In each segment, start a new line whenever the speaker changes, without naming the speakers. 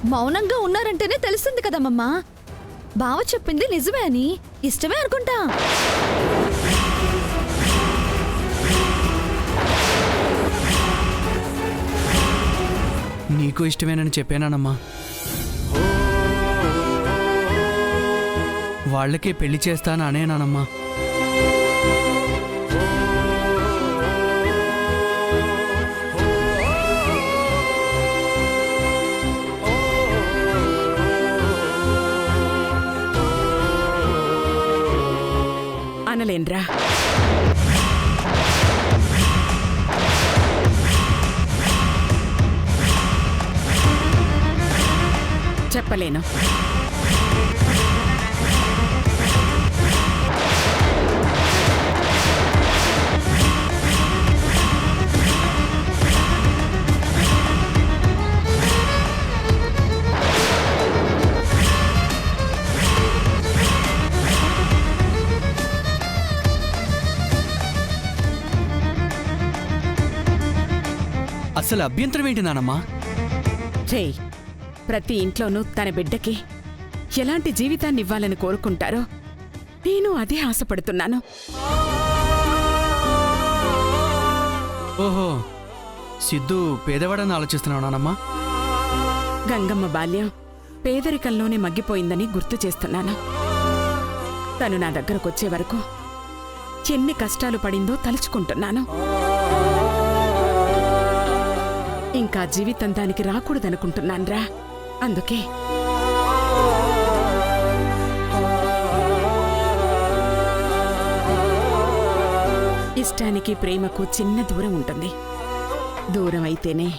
మౌనంగా ఉన్నారంటేనే తెలుస్తుంది కదమ్మమ్మా. బావ చెప్పింది నిజమే అని. ఇష్టమే అనుకుంటా.
నీకు ఇష్టమేనని చెప్పానమ్మా. వాళ్ళకే పెళ్లి చేస్తాను అనేనానమ్మా.
అనలేన్రా. చెప్పలేను.
అసలు అభ్యంతరం ఏంటి నానమ్మా?
రేయ్, ప్రతి ఇంట్లోనూ తన బిడ్డకి ఎలాంటి జీవితాన్ని ఇవ్వాలని కోరుకుంటారో నేను అదే ఆశపడుతున్నాను.
ఓహో, సిద్ధు పేదవాడని ఆలోచిస్తున్నావు నానమ్మా?
గంగమ్మ బాల్యం పేదరికంలోనే మగ్గిపోయిందని గుర్తు చేస్తున్నాను. తను నా దగ్గరకొచ్చే వరకు ఎన్ని కష్టాలు పడిందో తలుచుకుంటున్నాను. ఇంకా జీవితం దానికి రాకూడదనుకుంటున్నాన్రా. అందుకే ఇష్టానికి ప్రేమకు చిన్న దూరం ఉంటుంది. దూరం అయితేనే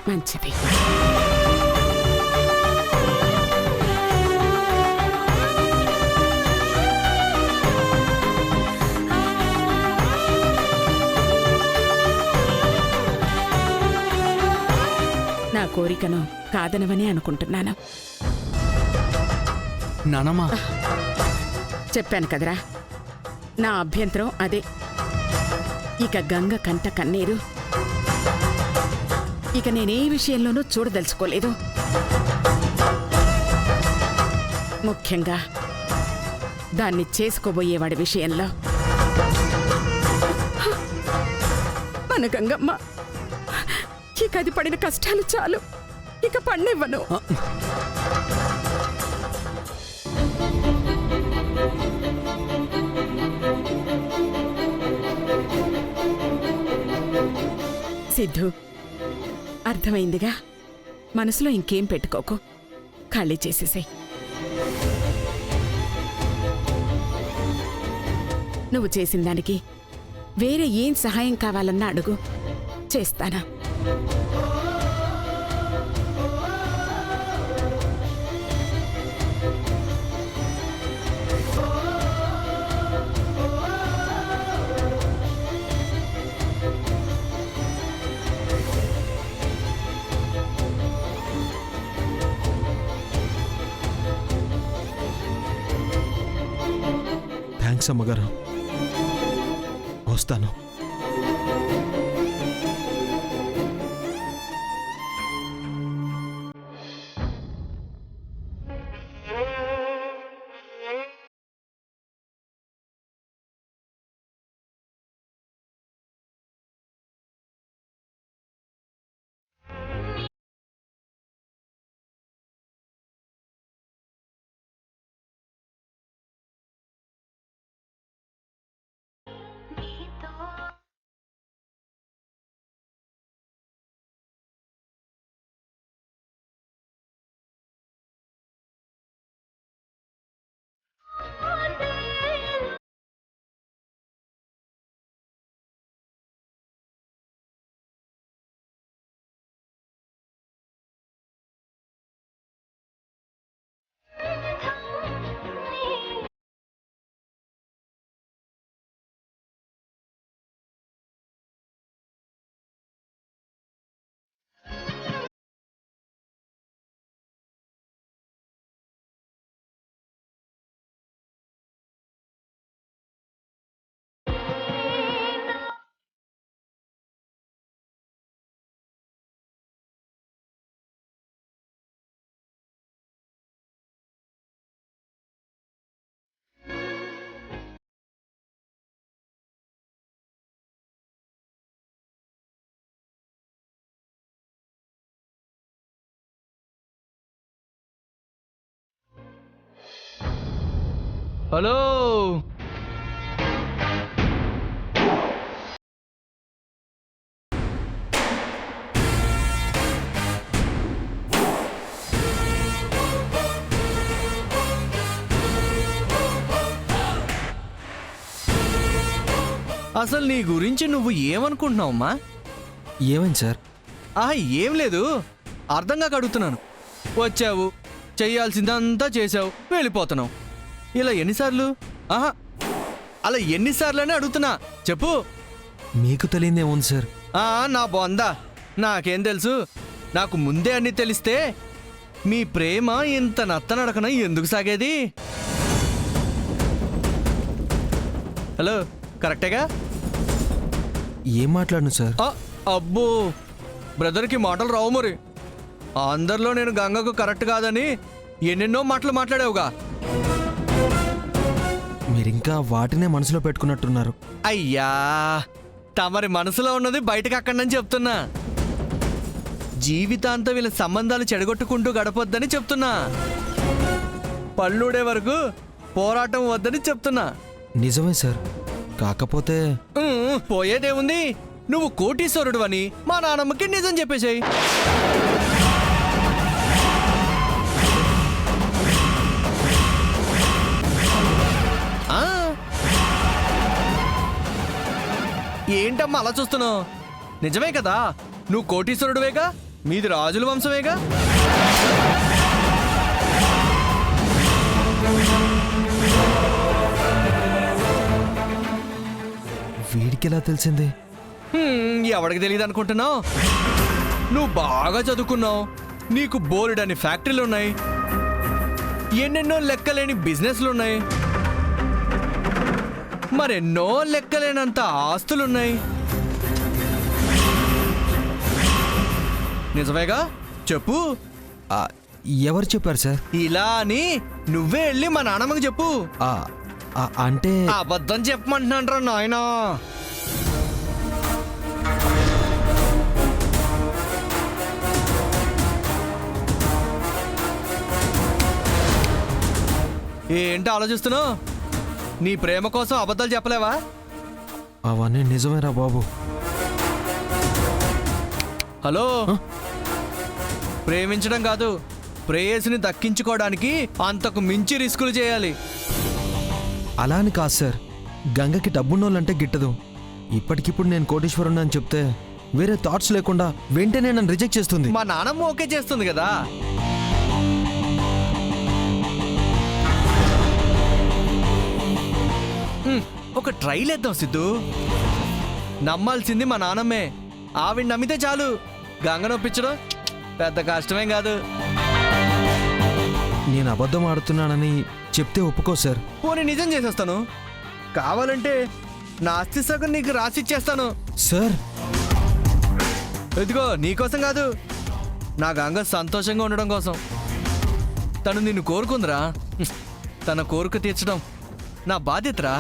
మంచిది. నా కోరికను కాదనవని అనుకుంటున్నాను.
నానమ్మా,
చెప్పాను కదరా, నా అభ్యంతరం అదే. ఇక గంగ కంట కన్నీరు ఇక నేనే విషయంలోనూ చూడదలుచుకోలేదు. ముఖ్యంగా దాన్ని చేసుకోబోయేవాడి విషయంలో. మన గంగమ్మ ఇక అది పడిన కష్టాలు చాలు, ఇక పడినివ్వను. సిద్ధు, అర్థమైందిగా. మనసులో ఇంకేం పెట్టుకోకు, ఖాళీ చేసేసాయి. నువ్వు చేసిన దానికి వేరే ఏం సహాయం కావాలన్నా అడుగు, చేస్తానా.
థ్యాంక్స్ అమ్మగారు, వస్తాను.
హలో అసలు నీ గురించి నువ్వు ఏమనుకుంటున్నావమ్మా?
ఏమైంది సార్?
ఏం లేదు, అర్థంగా అడుగుతున్నాను. వచ్చావు, చెయ్యాల్సిందంతా చేసావు, వెళ్ళిపోతున్నావు. ఇలా ఎన్నిసార్లు? అలా ఎన్నిసార్లని అడుగుతున్నా, చెప్పు.
మీకు తెలియదేముంది సార్?
నా బొందా, నాకేం తెలుసు? నాకు ముందే అన్నీ తెలిస్తే మీ ప్రేమ ఇంత నత్తనడకన ఎందుకు సాగేది? హలో, కరెక్టేగా?
ఏం మాట్లాడను సార్?
అబ్బో, బ్రదర్కి మాటలు రావు మరి. అందరిలో నేను గంగకు కరెక్ట్ కాదని ఎన్నెన్నో మాటలు మాట్లాడావుగా.
మీరింకా వాటినే మనసులో పెట్టుకున్నట్టున్నారు.
అయ్యా, తమరి మనసులో ఉన్నది బయటకు అక్కడని చెప్తున్నా. జీవితాంతం వీళ్ళ సంబంధాలు చెడగొట్టుకుంటూ గడపొద్దని చెప్తున్నా. పళ్ళూడే వరకు పోరాటం వద్దని చెప్తున్నా.
నిజమే సార్, కాకపోతే
పోయేదేముంది? నువ్వు కోటీశ్వరుడు అని మా నాన్నమ్మకి నిజం చెప్పేశాయి. ఏంటమ్మా అలా చూస్తున్నావు? నిజమే కదా, నువ్వు కోటీశ్వరుడువేగా, మీది రాజుల వంశమేగా.
వీడికి ఎలా తెలిసింది?
ఎవడికి తెలియదు అనుకుంటున్నావు? నువ్వు బాగా చదువుకున్నావు, నీకు బోలెడని ఫ్యాక్టరీలు ఉన్నాయి, ఎన్నెన్నో లెక్కలేని బిజినెస్లున్నాయి, మరెన్నో లెక్కలేనంత ఆస్తులున్నాయి. నిజమేగా, చెప్పు.
ఎవరు చెప్పారు సార్?
ఇలా అని నువ్వే వెళ్ళి మా నాన్నమ్మకి చెప్పు.
అంటే
అబద్ధం చెప్పమంటున్నాను రా నాయనా. ఏంటి ఆలోచిస్తున్నావు? నీ ప్రేమ కోసం అబద్ధాలు చెప్పలేవా?
అవన్నీ నిజమేరా బాబు.
హలో, ప్రేమించడం కాదు, ప్రేయసిని దక్కించుకోవడానికి అంతకు మించి రిస్కులు చేయాలి.
అలా అని కాదు సార్, గంగకి డబ్బున్నోళ్ళంటే గిట్టదు. ఇప్పటికిప్పుడు నేను కోటీశ్వరుని అని చెప్తే వేరే థాట్స్ లేకుండా వెంటనే నన్ను రిజెక్ట్ చేస్తుంది.
మా నాన్నమ్మ ఓకే చేస్తుంది కదా. ఒక ట్రైల్ వేద్దాం సిద్ధు. నమ్మాల్సింది మా నాన్నమ్మే, ఆవిడ నమ్మితే చాలు. గంగ నొప్పించడం పెద్ద కష్టమేం కాదు.
నేను అబద్ధం ఆడుతున్నానని చెప్తే ఒప్పుకో సార్.
పోనీ నిజం చేసేస్తాను. కావాలంటే నా ఆస్తి సగం నీకు రాసిచ్చేస్తాను.
సార్
ఎదుగో, నీకోసం కాదు, నా గంగ సంతోషంగా ఉండడం కోసం. తను నిన్ను కోరుకుందిరా, తన కోరిక తీర్చడం నా బాధ్యతరా.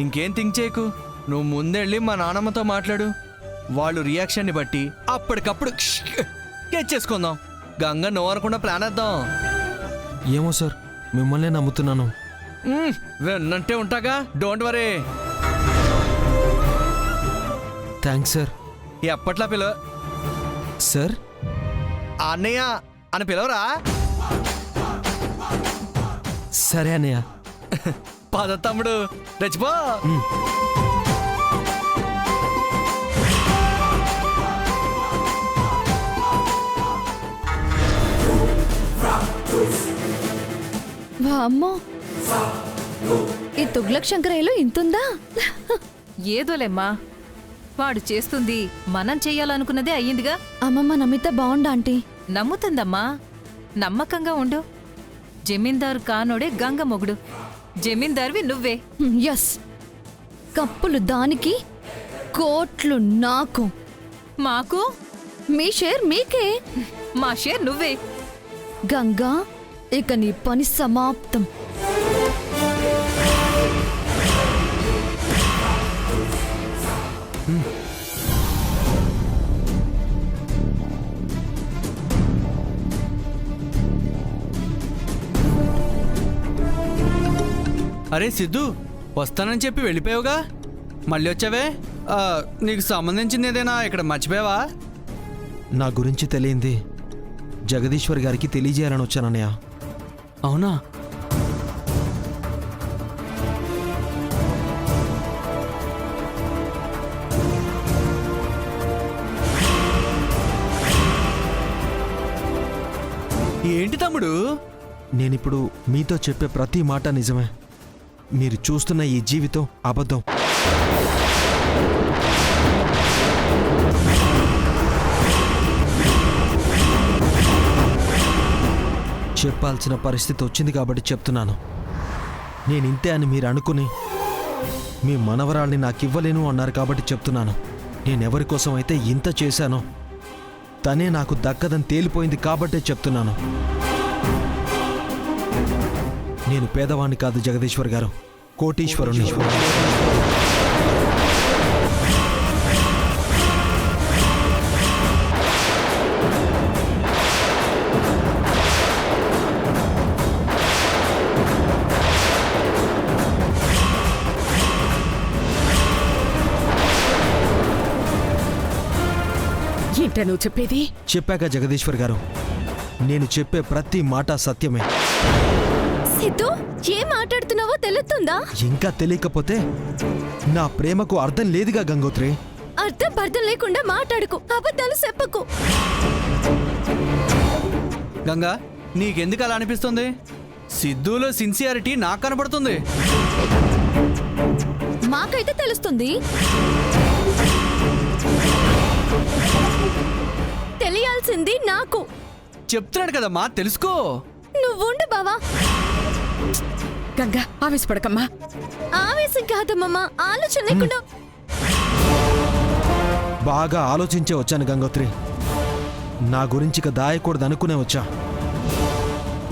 ఇంకేం థింక్ చేయకు, నువ్వు ముందెళ్ళి మా నాన్నమ్మతో మాట్లాడు. వాళ్ళు రియాక్షన్ని బట్టి అప్పటికప్పుడు చేసుకుందాం. గంగ నోరకుండా ప్లాన్ వేద్దాం.
ఏమో సార్, మిమ్మల్నే నమ్ముతున్నాను.
విన్నంటే ఉంటాగా, డోంట్ వరీ.
Thanks sir.
ఎప్పట్లా పిలవ
సార్.
అన్నయ్య అని పిలవరా?
సరే అన్నయ్య.
పద తమ్ముడు, రెచ్చిపో.
వామ్మో, ఈ తుగ్లక్ శంకరయ్యలో ఇంతుందా?
ఏదోలేమ్మా, వాడు చేస్తుంది మనం చెయ్యాలనుకున్నదే అయ్యిందిగా.
అమ్మమ్మ నమ్మితే బాగుండా ఆంటీ.
నమ్ముతుందమ్మా, నమ్మకంగా ఉండు. జమీందారు కానోడే గంగ మొగుడు, జమీందార్వి నువ్వే.
ఎస్, కప్పులు దానికి, కోట్లు నాకు.
మాకు
మీ షేర్ మీకే.
మా షేర్ నువ్వే.
గంగా, ఇక నీ పని సమాప్తం.
అరే సిద్ధు, వస్తానని చెప్పి వెళ్ళిపోయావుగా, మళ్ళీ వచ్చావే? నీకు సంబంధించింది ఏదైనా ఇక్కడ మర్చిపోయావా?
నా గురించి తెలియంది జగదీశ్వర్ గారికి తెలియజేయాలని వచ్చానన్నయ్య.
అవునా? ఏంటి తమ్ముడు?
నేనిప్పుడు మీతో చెప్పే ప్రతి మాట నిజమే. మీరు చూస్తున్న ఈ జీవితం అబద్ధం. చెప్పాల్సిన పరిస్థితి వచ్చింది కాబట్టి చెప్తున్నాను. నేనింతే అని మీరు అనుకుని మీ మనవరాల్ని నాకివ్వలేను అన్నారు కాబట్టి చెప్తున్నాను. నేనెవరి కోసం అయితే ఇంత చేశానో తనే నాకు దక్కదని తేలిపోయింది కాబట్టే చెప్తున్నాను. నేను పేదవాణ్ణి కాదు జగదీశ్వర్ గారు, కోటీశ్వరుణ్ణి.
ఏంటా నువ్వు చెప్పేది?
చెప్పాక జగదీశ్వర్ గారు, నేను చెప్పే ప్రతి మాట సత్యమే.
సిద్ధు, ఏం మాట్లాడుతున్నావో తెలుస్తుందా?
ఇంకా తెలియకపోతే నా ప్రేమకు అర్థం లేదుగా గంగోత్రి.
అర్థం లేకుండా మాట్లాడుకు, అబద్ధాలు చెప్పకు.
గంగా, నీకెందుకు అలా అనిపిస్తుంది? సిద్ధులో సిన్సియారిటీ నాకు కనబడుతుంది.
మాకైతే తెలుస్తుంది. తెలియాల్సింది నాకు.
చెప్తున్నాడు కదమ్మా, తెలుసుకో.
నువ్వుండు బావా.
గంగా, ఆవేశపడకమ్మా.
ఆవేశం కాదమ్మా, ఆలోచన లేకుండా.
బాగా ఆలోచించే వచ్చాను గంగోత్రి. నా గురించి ఇక దాయకూడదు అనుకునే వచ్చా.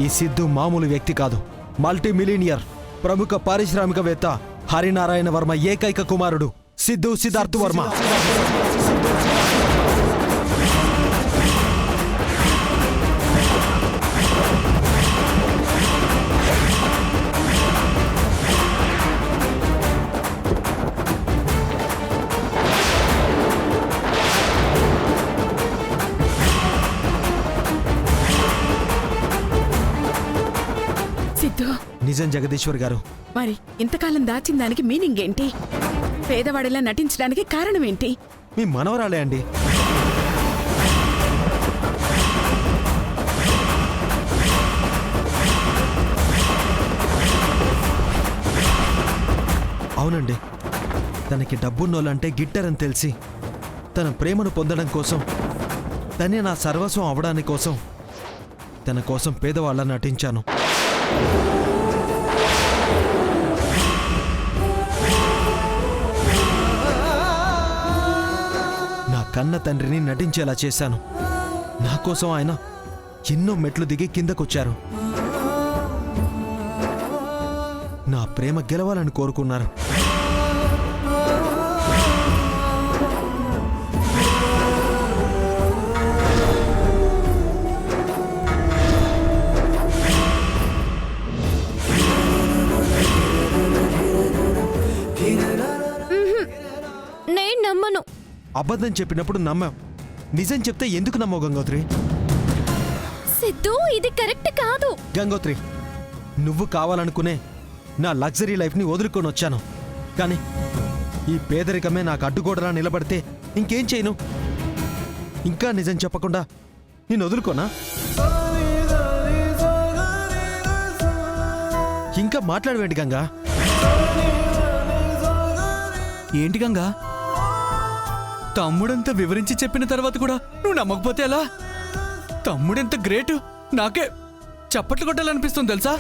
ఈ సిద్ధు మామూలు వ్యక్తి కాదు, మల్టీ మిలీనియర్, ప్రముఖ పారిశ్రామికవేత్త హరినారాయణ వర్మ ఏకైక కుమారుడు సిద్ధు సిద్ధార్థ్ వర్మ.
సిద్ధు,
నిజం జగదీశ్వర్ గారు.
మరి ఇంతకాలం దాచిన దానికి మీనింగ్ ఏంటి? పేదవాడిలా నటించడానికి కారణం ఏంటి?
మీ మనవరాలే అండి. అవునండి, తనకి డబ్బున్నోళ్ళంటే గిట్టరని తెలిసి తన ప్రేమను పొందడం కోసం, తనే నా సర్వస్వం అవడానికి కోసం, తన కోసం పేదవాళ్ళ నటించాను. నా కన్న తండ్రిని నటించేలా చేశాను. నా కోసం ఆయన ఎన్నో మెట్లు దిగి కిందకొచ్చారు. నా ప్రేమ గెలవాలని కోరుకున్నారు.
నేను నమ్మను.
అబద్ధం చెప్పినప్పుడు నమ్మాం, నిజం చెప్తే ఎందుకు నమ్మవు గంగోత్రి?
సిద్ధు, ఇది కరెక్ట్ కాదు.
గంగోత్రి, నువ్వు కావాలనుకునే నా లగ్జరీ లైఫ్ని వదులుకొని వచ్చాను. కానీ ఈ పేదరికమే నాకు అడ్డుగోడలా నిలబడితే ఇంకేం చేయను? ఇంకా నిజం చెప్పకుండా నేను వదులుకోనా? ఇంకా మాట్లాడవేంటి గంగా?
ఏంటి గంగా, తమ్ముడంతా వివరించి చెప్పిన తర్వాత కూడా నువ్వు నమ్మకపోతే ఎలా? తమ్ముడెంత గ్రేట్, నాకే చప్పట్లు కొట్టాలనిపిస్తుంది తెలుసా?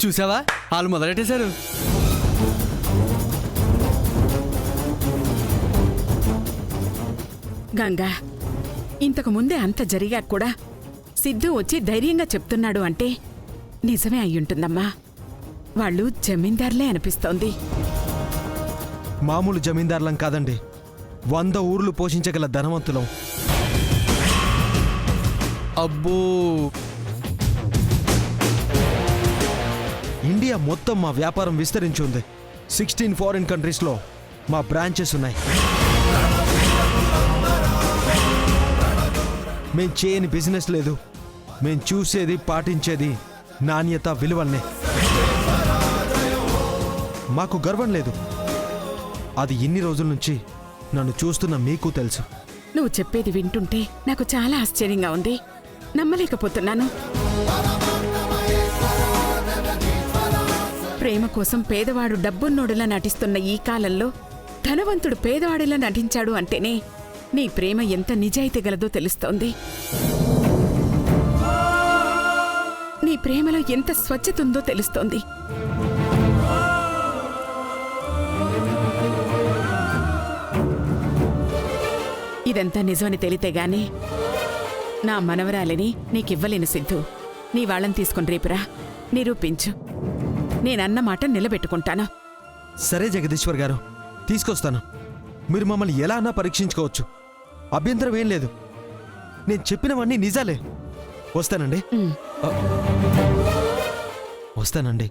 చూసావా వాళ్ళు మొదలెట్టేశారు.
గంగా, ఇంతకు ముందే అంత జరిగాక కూడా సిద్ధు వచ్చి ధైర్యంగా చెప్తున్నాడు అంటే నిజమే అయ్యుంటుందమ్మా. వాళ్ళు జమీందార్లే అనిపిస్తోంది.
మామూలు జమీందార్లం కాదండి, 100 ఊర్లు పోషించగల ధనవంతులం.
అబ్బో,
ఇండియా మొత్తం మా వ్యాపారం విస్తరించి ఉంది. 16 ఫారిన్ కంట్రీస్లో మా బ్రాంచెస్ ఉన్నాయి. మేం చేయని బిజినెస్ లేదు. మేం చూసేది, పాటించేది నాణ్యత, విలువల్నే. మాకు గర్వం లేదు. అది ఇన్ని రోజుల నుంచి నన్ను చూస్తున్న మీకు తెలుసు.
నువ్వు చెప్పేది వింటుంటే నాకు చాలా ఆశ్చర్యంగా ఉంది. నమ్మలేకపోతున్నాను. ప్రేమ కోసం పేదవాడు డబ్బున్నోడులా నటిస్తున్న ఈ కాలంలో ధనవంతుడు పేదవాడిలా నటించాడు అంటేనే నీ ప్రేమ ఎంత నిజాయితీ గలదో తెలుస్తోంది. నీ ప్రేమలో ఎంత స్వచ్ఛత ఉందో తెలుస్తోంది. ఇదంతా నిజమని తెలితే గాని నా మనవరాలిని నీకివ్వలేను సిద్ధు. నీ వాళ్ళని తీసుకుని రేపురా, నిరూపించు. నేనన్న మాట నిలబెట్టుకుంటాను.
సరే జగదీశ్వర్ గారు, తీసుకొస్తాను. మీరు మమ్మల్ని ఎలా అన్నా పరీక్షించుకోవచ్చు, అభ్యంతరం ఏం లేదు. నేను చెప్పినవన్నీ నిజాలే. వస్తానండి. వస్తానండి.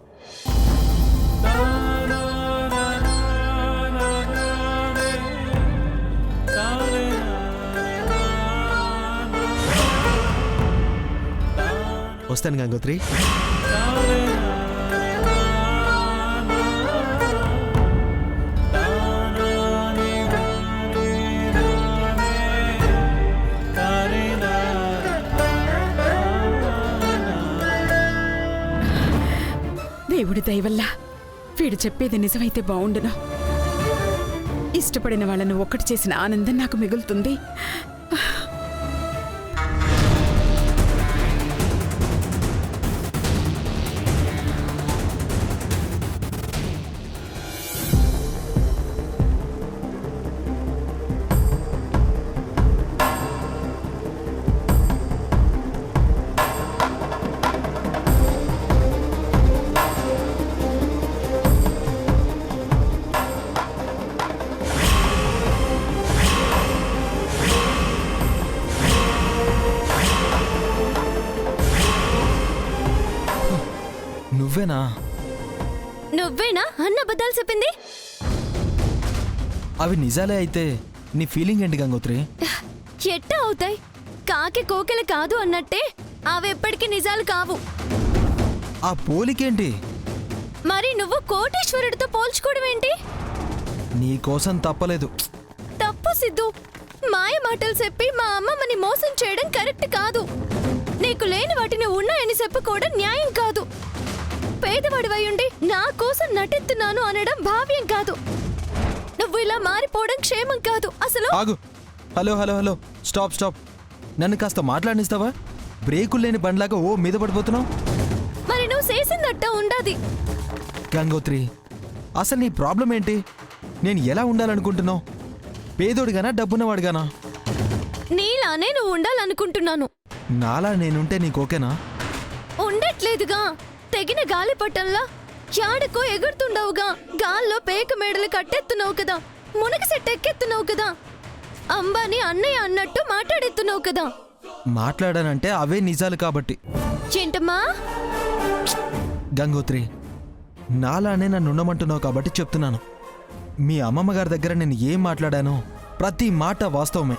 వస్తాను గంగోత్రి.
దేవుడి దయవల్ల వీడు చెప్పేది నిజమైతే బావుండును. ఇష్టపడిన వాళ్ళను ఒక్కటి చేసిన ఆనందం నాకు మిగులుతుంది.
నువ్వేనా?
నువ్వేనా అన్న అబద్ధాలు చెప్పింది?
అవి నిజాలే అయితే నీ ఫీలింగ్ ఏంటి గంగోత్రి?
ఎట్టా అవుతాయి? కాకి కోకిల కాదు అన్నట్టే అవి ఎప్పటికీ నిజాలు కావు.
ఆ పోలికేంటి?
మరి నువ్వు కోటేశ్వరుడితో పోల్చుకోవడం ఏంటి?
నీకోసం తప్పలేదు.
తప్పు సిద్ధు. మాయ మాటలు చెప్పి మా అమ్మమ్మని మోసం చేయడం కరెక్ట్ కాదు. నీకు లేని వాటిని ఉన్నాయని చెప్పుకోవడం న్యాయం కాదు. పేదవాడివై ఉండి నా కోసం నటిస్తున్నాను అనడం భావ్యం కాదు. నువ్వు ఇలా మారిపోవడం క్షేమం కాదు అసలు.
ఆగు. Hello hello hello, stop stop. నన్ను కాస్త మాట్లాడిస్తావా? బ్రేకులు లేని బండ్లాగా ఓ మీద పడిపోతున్నావు.
మరి నువ్వు చేసిందట్ట ఉండాది.
గంగోత్రి, అసలు నీ ప్రాబ్లం ఏంటి? నేను ఎలా ఉండాలనుకుంటున్నావు? పేదోడిగానా, డబ్బున్నవాడిగానా?
నీలానే నువ్వు ఉండాలనుకుంటున్నాను.
నాలా నేనుంటే నీకు ఓకేనా?
ఉండట్లేదుగా. తెగిన గాలిపటంలా యాడకో ఎగురుతుండవుగా. గాల్లో పేక మేడలు కట్టెత్తున్నావు కదా, మునగ సెట్ ఎక్కెత్తున్నావు కదా, అంబానీ అన్నయ్య అన్నట్టు మాట్లాడెత్తున్నావు కదా.
మాట్లాడానంటే అవే నిజాలు కాబట్టి.
ఏంటమ్మా?
గంగోత్రి, నాలానే నన్ను ఉండమంటున్నావు కాబట్టి చెప్తున్నాను. మీ అమ్మమ్మ గారి దగ్గర నేను ఏం మాట్లాడానో ప్రతి మాట వాస్తవమే.